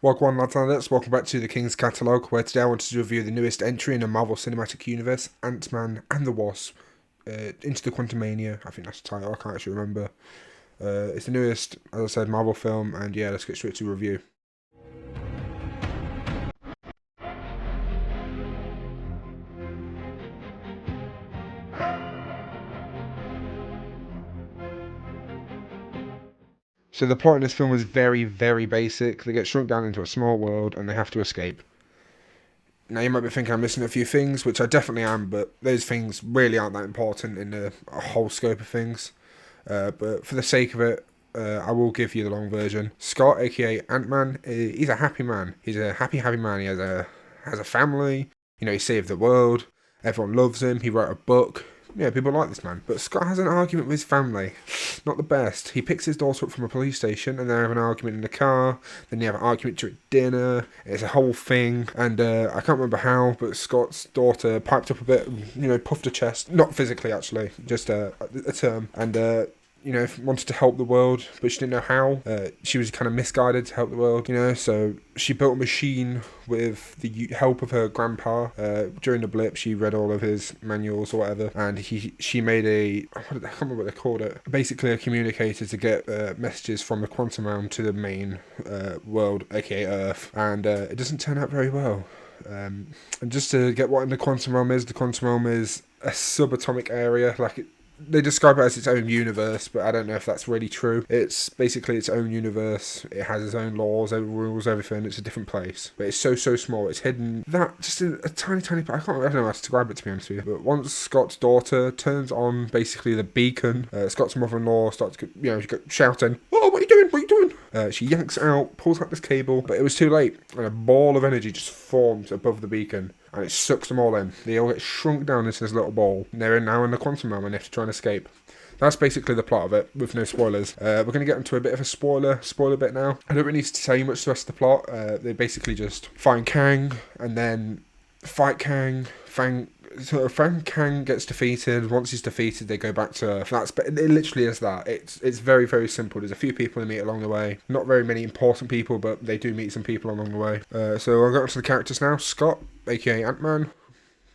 Welcome lads and lads, welcome back to the King's Catalogue, where today I wanted to review the newest entry in the Marvel Cinematic Universe, Ant-Man and the Wasp, into the Quantumania. I think that's the title, I can't actually remember. It's the newest, as I said, Marvel film, and yeah, let's get straight to review. So the plot in this film is very, very basic. They get shrunk down into a small world and they have to escape. Now you might be thinking I'm missing a few things, which I definitely am, but those things really aren't that important in the whole scope of things. But for the sake of it, I will give you the long version. Scott, aka Ant-Man, he's a happy man. He's a happy man. He has a family. You know, he saved the world. Everyone loves him. He wrote a book. Yeah, people like this man. But Scott has an argument with his family. Not the best. He picks his daughter up from a police station and they have an argument in the car. Then they have an argument during dinner. It's a whole thing. And I can't remember how, but Scott's daughter piped up a bit, puffed her chest. Not physically, actually. Just a term. And wanted to help the world, but she didn't know how. She was kind of misguided to help the world, so she built a machine with the help of her grandpa. During the blip, she read all of his manuals or whatever, and she made I can't remember what they called it. Basically, a communicator to get messages from the quantum realm to the main world, aka Earth, and it doesn't turn out very well. And just to get what the quantum realm is a subatomic area, they describe it as its own universe, but I don't know if that's really true. It's basically its own universe. It has its own laws, own rules, everything. It's a different place. But it's so small. It's hidden. That, just a tiny part. I don't know how to describe it, to be honest with you. But once Scott's daughter turns on basically the beacon, Scott's mother-in-law starts, shouting, "Oh, what are you doing? What are you doing?" She yanks out, pulls out this cable, but it was too late. And a ball of energy just forms above the beacon. And it sucks them all in. They all get shrunk down into this little ball. And they're now in the quantum realm and they have to try and escape. That's basically the plot of it, with no spoilers. We're going to get into a bit of a spoiler bit now. I don't really need to tell you much the rest of the plot. They basically just find Kang and then fight Kang. Kang gets defeated. Once he's defeated, they go back to Earth. It literally is that. It's very, very simple. There's a few people they meet along the way. Not very many important people, but they do meet some people along the way. So I'll go on to the characters now. Scott, aka Ant-Man,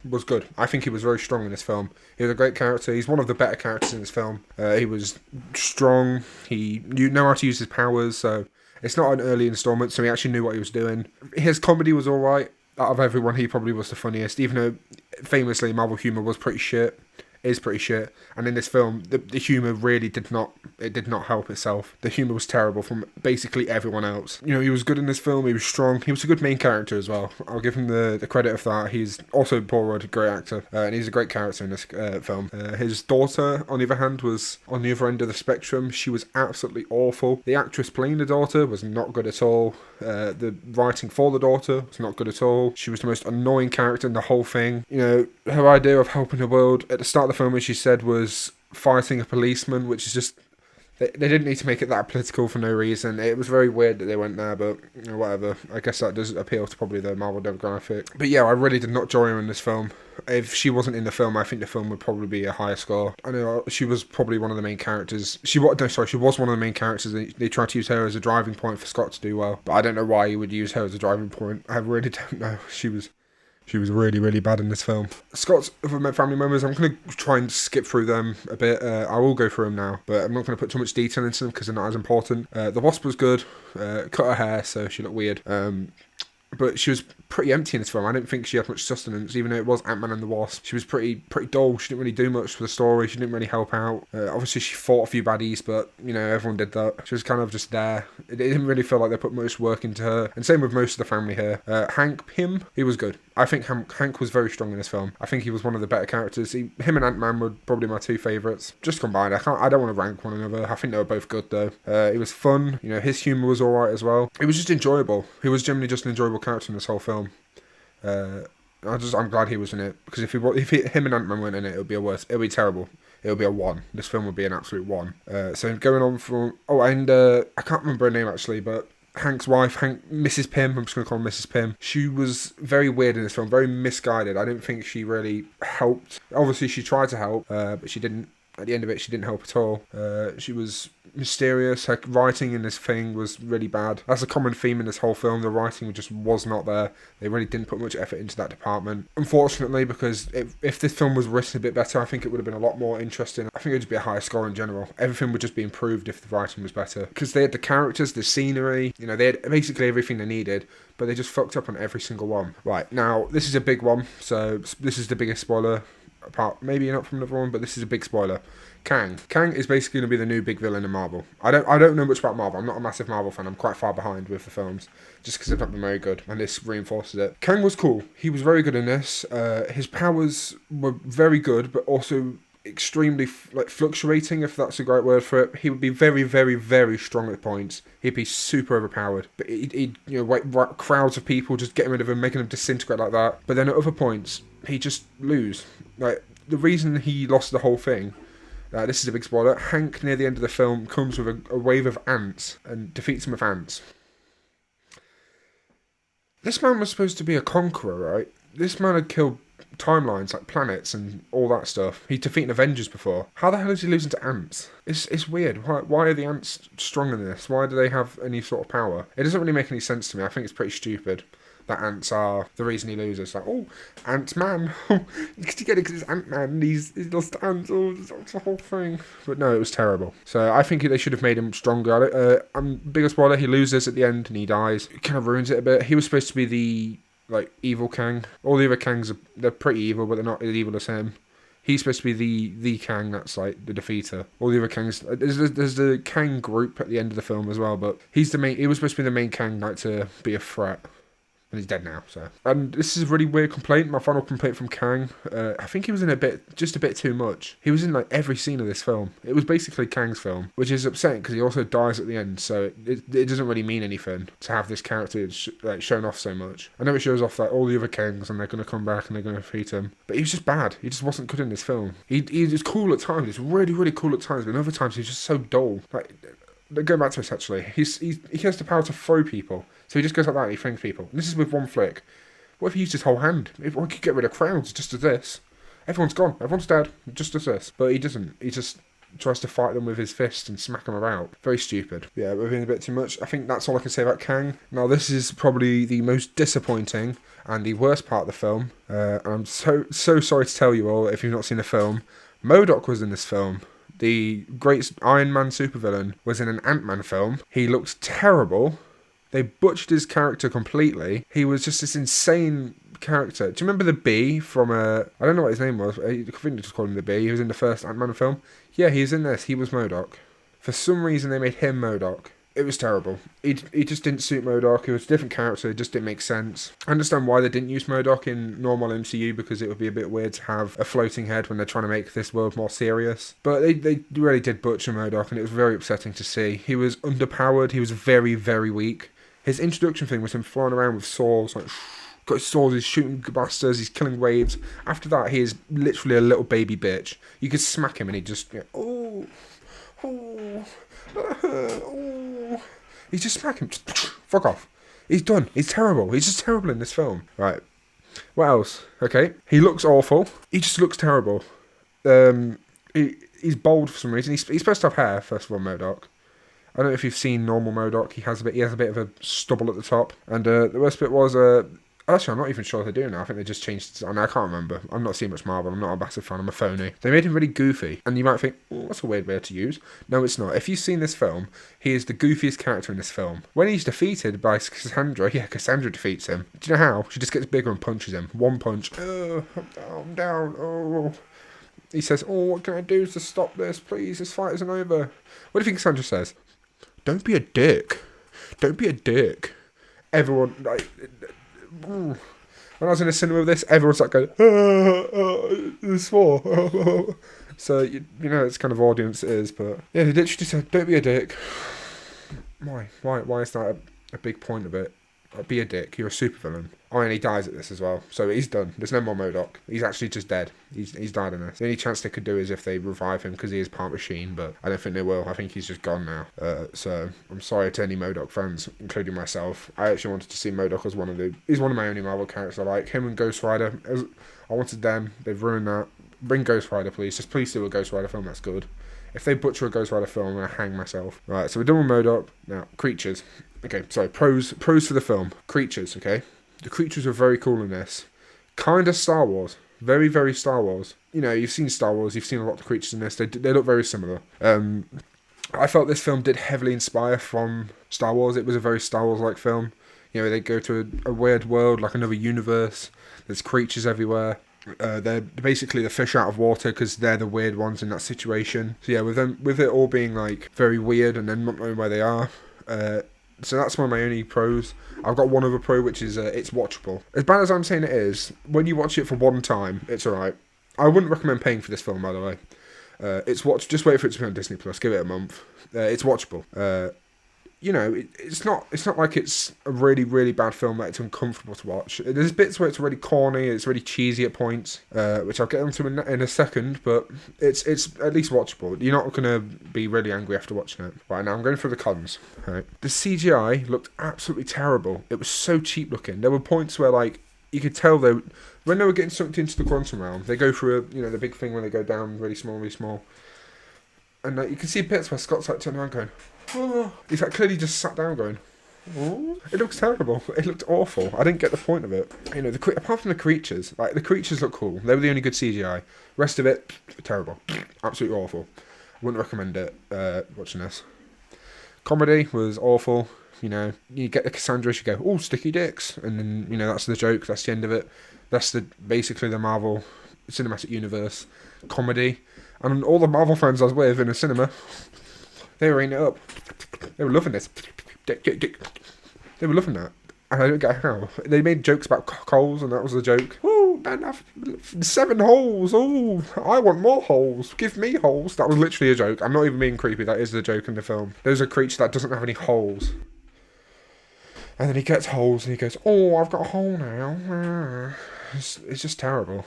was good. I think he was very strong in this film. He was a great character. He's one of the better characters in this film. He was strong. He knew how to use his powers, so it's not an early installment, so he actually knew what he was doing. His comedy was alright. Out of everyone, he probably was the funniest, even though famously Marvel humour was pretty shit. Is pretty shit, and in this film the humour really did not help itself. The humour was terrible from basically everyone else. He was good in this film. He was strong. He was a good main character as well. I'll give him the credit of that. He's also Paul Rudd, a great actor, and he's a great character in this film. His daughter, on the other hand, was on the other end of the spectrum. She was absolutely awful. The actress playing the daughter was not good at all. The writing for the daughter was not good at all. She was the most annoying character in the whole thing. Her idea of helping the world at the start of the film, as she said, was fighting a policeman, which is just... They didn't need to make it that political for no reason. It was very weird that they went there, but whatever. I guess that does appeal to probably the Marvel demographic. But yeah, I really did not join her in this film. If she wasn't in the film, I think the film would probably be a higher score. I know she was probably one of the main characters. She was one of the main characters. They tried to use her as a driving point for Scott to do well. But I don't know why you would use her as a driving point. I really don't know. She was really, really bad in this film. Scott's other family members, I'm going to try and skip through them a bit. I will go through them now, but I'm not going to put too much detail into them because they're not as important. The Wasp was good. Cut her hair, so she looked weird. But she was pretty empty in this film. I didn't think she had much sustenance, even though it was Ant-Man and the Wasp. She was pretty dull. She didn't really do much for the story. She didn't really help out. Obviously, she fought a few baddies, but, everyone did that. She was kind of just there. It didn't really feel like they put much work into her. And same with most of the family here. Hank Pym, he was good. I think Hank was very strong in this film. I think he was one of the better characters. Him and Ant-Man were probably my two favourites. Just combined. I don't want to rank one another. I think they were both good, though. It was fun. His humour was alright as well. It was just enjoyable. He was generally just an enjoyable character in this whole film. I'm glad he was in it, because if him and Ant-Man weren't in it, it would be it would be terrible. It would be a 1. This film would be an absolute 1. So going on from... Oh, and I can't remember her name actually, but Hank's wife, Mrs. Pym, I'm just going to call her Mrs. Pym. She was very weird in this film, very misguided. I didn't think she really helped. Obviously, she tried to help, but she didn't. At the end of it, she didn't help at all. She was mysterious. Her writing in this thing was really bad. That's a common theme in this whole film. The writing just was not there. They really didn't put much effort into that department. Unfortunately, because if this film was written a bit better, I think it would have been a lot more interesting. I think it would just be a higher score in general. Everything would just be improved if the writing was better. Because they had the characters, the scenery, they had basically everything they needed, but they just fucked up on every single one. Right, now, this is a big one, so this is the biggest spoiler, apart maybe not from another one, but this is a big spoiler. Kang is basically going to be the new big villain in Marvel. I don't know much about Marvel. I'm not a massive Marvel fan. I'm quite far behind with the films, just because they've not been very good, and this reinforces it. Kang was cool. He was very good in this. His powers were very good, but also extremely fluctuating, if that's a great word for it. He would be very, very, very strong at points. He'd be super overpowered, but he'd crowds of people just getting rid of him, making him disintegrate like that. But then at other points, he'd just lose. Like, the reason he lost the whole thing. This is a big spoiler. Hank, near the end of the film, comes with a wave of ants and defeats him with ants. This man was supposed to be a conqueror, right? This man had killed timelines, like planets and all that stuff. He'd defeated Avengers before. How the hell is he losing to ants? It's weird. Why are the ants strong in this? Why do they have any sort of power? It doesn't really make any sense to me. I think it's pretty stupid that ants are the reason he loses. Like, oh, Ant-Man. You get it because it's Ant-Man. He's lost to ants. Oh, that's the whole thing. But no, it was terrible. So I think they should have made him stronger. Biggest spoiler, he loses at the end and he dies. It kind of ruins it a bit. He was supposed to be the evil Kang. All the other Kangs, they're pretty evil, but they're not as evil as him. He's supposed to be the Kang that's like the defeater. All the other Kangs, there's the Kang group at the end of the film as well, but he was supposed to be the main Kang, to be a threat. And he's dead now, so. And this is a really weird complaint. My final complaint from Kang. I think he was in just a bit too much. He was in every scene of this film. It was basically Kang's film, which is upsetting because he also dies at the end. So it doesn't really mean anything to have this character shown off so much. I know it shows off all the other Kangs and they're going to come back and they're going to defeat him, but he was just bad. He just wasn't good in this film. He was cool at times. He's really, really cool at times, but other times he's just so dull. Going back to this, actually, he has the power to throw people. So he just goes like that and he flings people. And this is with one flick. What if he used his whole hand? Everyone could get rid of crowds just as this. Everyone's gone. Everyone's dead. Just as this. But he doesn't. He just tries to fight them with his fist and smack them about. Very stupid. Yeah, we're being a bit too much. I think that's all I can say about Kang. Now, this is probably the most disappointing and the worst part of the film. And I'm so sorry to tell you all, if you've not seen the film, MODOK was in this film. The great Iron Man supervillain was in an Ant-Man film. He looked terrible. They butchered his character completely. He was just this insane character. Do you remember the Bee from I don't know what his name was. I think they just called him the Bee. He was in the first Ant-Man film. Yeah, he was in this. He was MODOK. For some reason, they made him MODOK. It was terrible. He just didn't suit MODOK. It was a different character. It just didn't make sense. I understand why they didn't use MODOK in normal MCU, because it would be a bit weird to have a floating head when they're trying to make this world more serious. But they really did butcher MODOK, and it was very upsetting to see. He was underpowered. He was very, very weak. His introduction thing was him flying around with swords, got his swords, he's shooting bastards, he's killing waves. After that, he is literally a little baby bitch. You could smack him and he'd just, oh. He's just smack him, just fuck off. He's done. He's terrible. He's just terrible in this film. Right. What else? Okay. He looks awful. He just looks terrible. He's bald for some reason. He's supposed to have hair, first of all, MODOK. I don't know if you've seen normal MODOK. He has a bit of a stubble at the top. And the worst bit was, actually, I'm not even sure what they're doing now. I think they just changed it. I can't remember. I'm not seeing much Marvel. I'm not a massive fan. I'm a phony. They made him really goofy. And you might think, oh, that's a weird word to use. No, it's not. If you've seen this film, he is the goofiest character in this film. When he's defeated by Cassandra, Cassandra defeats him. Do you know how? She just gets bigger and punches him. One punch. I'm down. Oh. He says, oh, what can I do to stop this? Please, this fight isn't over. What do you think Cassandra says? Don't be a dick. Don't be a dick. Everyone, when I was in a cinema with this, everyone's going, there's four. So, you know, it's kind of audience it is, but yeah, they literally said, don't be a dick. Why is that a big point of it? Be a dick, you're a supervillain. Oh, and he dies at this as well, so he's done. There's no more MODOK. He's actually just dead. He's died in this. The only chance they could do is if they revive him, because he is part machine, but I don't think they will. I think he's just gone now. So I'm sorry to any MODOK fans, including myself. I actually wanted to see MODOK as he's one of my only Marvel characters I like. Him and Ghost Rider, I wanted them. They've ruined that. bring Ghost Rider, please. Just please do a Ghost Rider film that's good. If they butcher a Ghost Rider film, I'm going to hang myself. Right, so we're done with MODOK. Now, creatures. Okay, sorry, pros for the film. Creatures, okay? The creatures were very cool in this. Kind of Star Wars. Very, very Star Wars. You know, you've seen Star Wars, you've seen a lot of creatures in this. They look very similar. I felt this film did heavily inspire from Star Wars. It was a very Star Wars-like film. You know, they go to a weird world, like another universe. There's creatures everywhere. They're basically the fish out of water because they're the weird ones in that situation. So yeah, with it all being like very weird and then not knowing where they are. So that's one of my only pros. I've got one other pro, which is it's watchable. As bad as I'm saying it is, when you watch it for one time, it's alright. I wouldn't recommend paying for this film, by the way. Just wait for it to be on Disney Plus. Give it a month. It's watchable. You know, it's not like it's a really, really bad film that it's uncomfortable to watch. There's bits where it's really corny, it's really cheesy at points, which I'll get onto in a second, but it's at least watchable. You're not going to be really angry after watching it. Right, now I'm going for the cons. Right. The CGI looked absolutely terrible. It was so cheap looking. There were points where, like, you could tell when they were getting sucked into the quantum realm, they go through the big thing when they go down really small. And you can see bits where Scott's like turning around going, oh. He's like clearly just sat down going, oh. It looks terrible. It looked awful. I didn't get the point of it. You know, apart from the creatures, like the creatures look cool. They were the only good CGI. Rest of it, terrible. Absolutely awful. Wouldn't recommend it, watching this. Comedy was awful. You know, you get the Cassandras, you go, oh, sticky dicks. And then, you know, that's the joke. That's the end of it. That's basically the Marvel Cinematic Universe comedy. And all the Marvel fans I was with in the cinema, they were eating it up. They were loving this. They were loving that. And I don't get how. They made jokes about cockholes, and that was the joke. Oh, man, 7 holes. Oh, I want more holes. Give me holes. That was literally a joke. I'm not even being creepy. That is the joke in the film. There's a creature that doesn't have any holes. And then he gets holes, and he goes, oh, I've got a hole now. It's just terrible.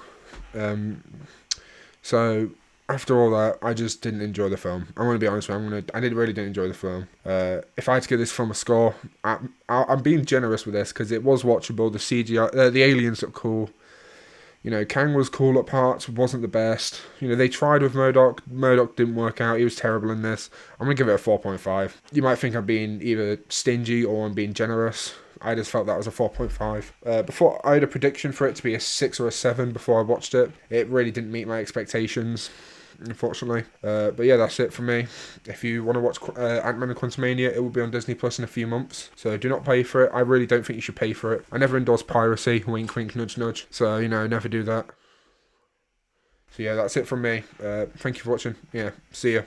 So after all that, I just didn't enjoy the film. I'm going to be honest with you. I really didn't enjoy the film. If I had to give this film a score, I'm being generous with this because it was watchable. The CGI, the aliens look cool. You know, Kang was cool at parts, wasn't the best. You know, they tried with MODOK. MODOK didn't work out. He was terrible in this. I'm going to give it a 4.5. You might think I'm being either stingy or I'm being generous. I just felt that was a 4.5. Before, I had a prediction for it to be a 6 or a 7 before I watched it. It really didn't meet my expectations, unfortunately. But yeah, that's it from me. If you want to watch Ant-Man and Quantumania, it will be on Disney Plus in a few months. So do not pay for it. I really don't think you should pay for it. I never endorse piracy. Wink, wink, nudge, nudge. So, you know, never do that. So yeah, that's it from me. Thank you for watching. Yeah, see ya.